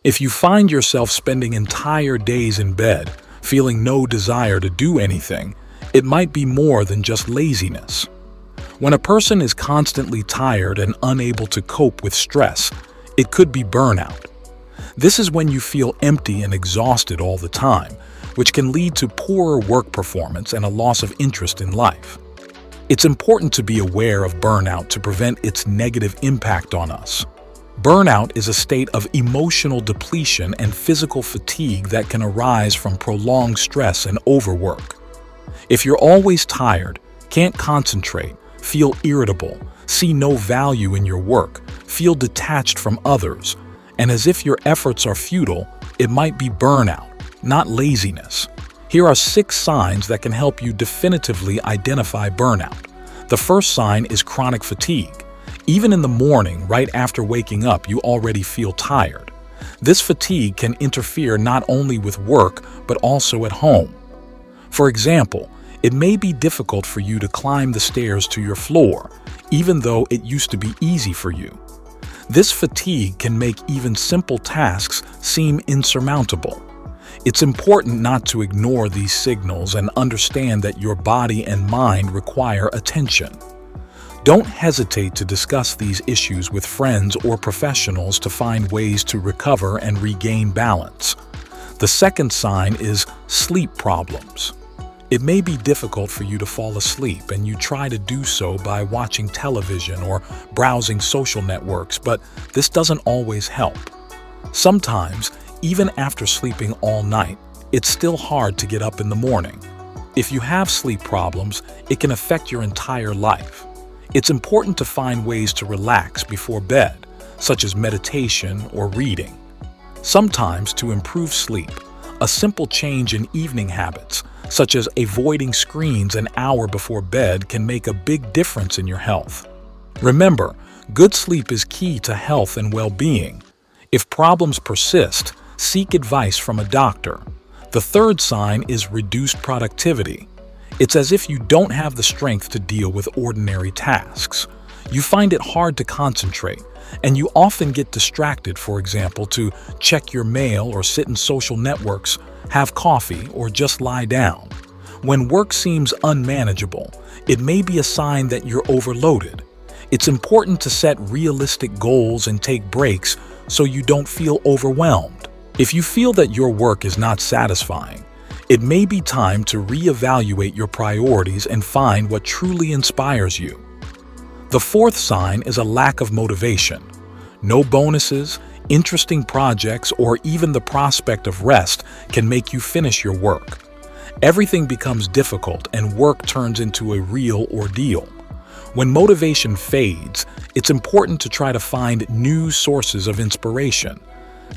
If you find yourself spending entire days in bed, feeling no desire to do anything, it might be more than just laziness. When a person is constantly tired and unable to cope with stress, it could be burnout. This is when you feel empty and exhausted all the time, which can lead to poorer work performance and a loss of interest in life. It's important to be aware of burnout to prevent its negative impact on us. Burnout is a state of emotional depletion and physical fatigue that can arise from prolonged stress and overwork. If you're always tired, can't concentrate, feel irritable, see no value in your work, feel detached from others, and as if your efforts are futile, it might be burnout, not laziness. Here are 6 signs that can help you definitively identify burnout. The first sign is chronic fatigue. Even in the morning, right after waking up, you already feel tired. This fatigue can interfere not only with work, but also at home. For example, it may be difficult for you to climb the stairs to your floor, even though it used to be easy for you. This fatigue can make even simple tasks seem insurmountable. It's important not to ignore these signals and understand that your body and mind require attention. Don't hesitate to discuss these issues with friends or professionals to find ways to recover and regain balance. The second sign is sleep problems. It may be difficult for you to fall asleep, and you try to do so by watching television or browsing social networks, but this doesn't always help. Sometimes, even after sleeping all night, it's still hard to get up in the morning. If you have sleep problems, it can affect your entire life. It's important to find ways to relax before bed, such as meditation or reading. Sometimes, to improve sleep, a simple change in evening habits, such as avoiding screens an hour before bed, can make a big difference in your health. Remember, good sleep is key to health and well-being. If problems persist, seek advice from a doctor. The third sign is reduced productivity. It's as if you don't have the strength to deal with ordinary tasks. You find it hard to concentrate, and you often get distracted, for example, to check your mail or sit in social networks, have coffee, or just lie down. When work seems unmanageable, it may be a sign that you're overloaded. It's important to set realistic goals and take breaks so you don't feel overwhelmed. If you feel that your work is not satisfying, it may be time to reevaluate your priorities and find what truly inspires you. The fourth sign is a lack of motivation. No bonuses, interesting projects, or even the prospect of rest can make you finish your work. Everything becomes difficult and work turns into a real ordeal. When motivation fades, it's important to try to find new sources of inspiration.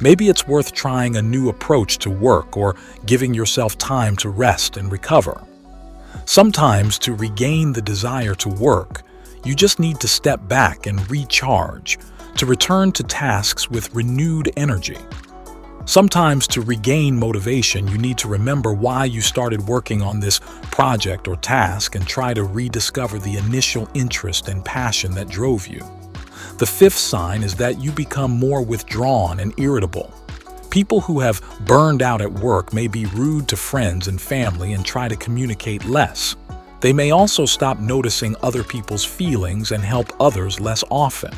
Maybe it's worth trying a new approach to work or giving yourself time to rest and recover. Sometimes, to regain the desire to work, you just need to step back and recharge, to return to tasks with renewed energy. Sometimes, to regain motivation, you need to remember why you started working on this project or task and try to rediscover the initial interest and passion that drove you. The fifth sign is that you become more withdrawn and irritable. People who have burned out at work may be rude to friends and family and try to communicate less. They may also stop noticing other people's feelings and help others less often.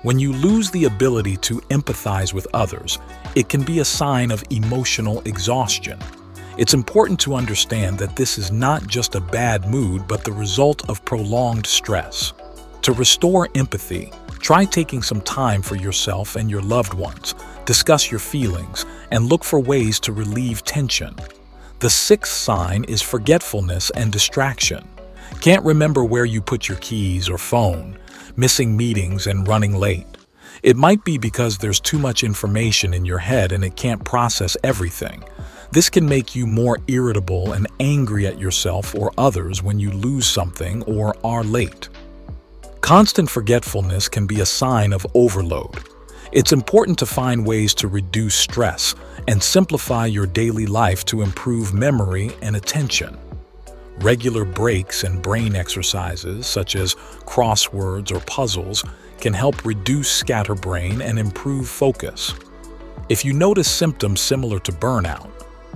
When you lose the ability to empathize with others, it can be a sign of emotional exhaustion. It's important to understand that this is not just a bad mood, but the result of prolonged stress. To restore empathy, try taking some time for yourself and your loved ones, discuss your feelings, and look for ways to relieve tension. The sixth sign is forgetfulness and distraction. Can't remember where you put your keys or phone, missing meetings and running late. It might be because there's too much information in your head and it can't process everything. This can make you more irritable and angry at yourself or others when you lose something or are late. Constant forgetfulness can be a sign of overload. It's important to find ways to reduce stress and simplify your daily life to improve memory and attention. Regular breaks and brain exercises, such as crosswords or puzzles, can help reduce scatterbrain and improve focus. If you notice symptoms similar to burnout,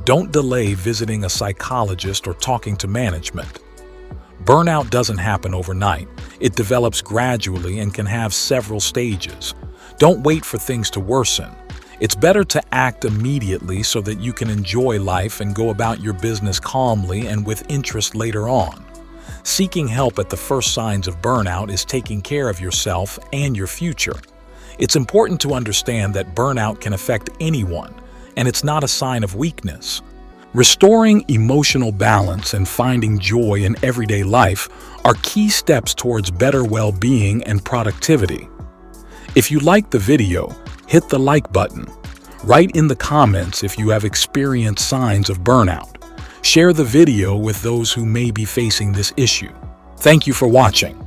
don't delay visiting a psychologist or talking to management. Burnout doesn't happen overnight. It develops gradually and can have several stages. Don't wait for things to worsen. It's better to act immediately so that you can enjoy life and go about your business calmly and with interest later on. Seeking help at the first signs of burnout is taking care of yourself and your future. It's important to understand that burnout can affect anyone, and it's not a sign of weakness. Restoring emotional balance and finding joy in everyday life are key steps towards better well-being and productivity. If you liked the video, hit the like button. Write in the comments if you have experienced signs of burnout. Share the video with those who may be facing this issue. Thank you for watching.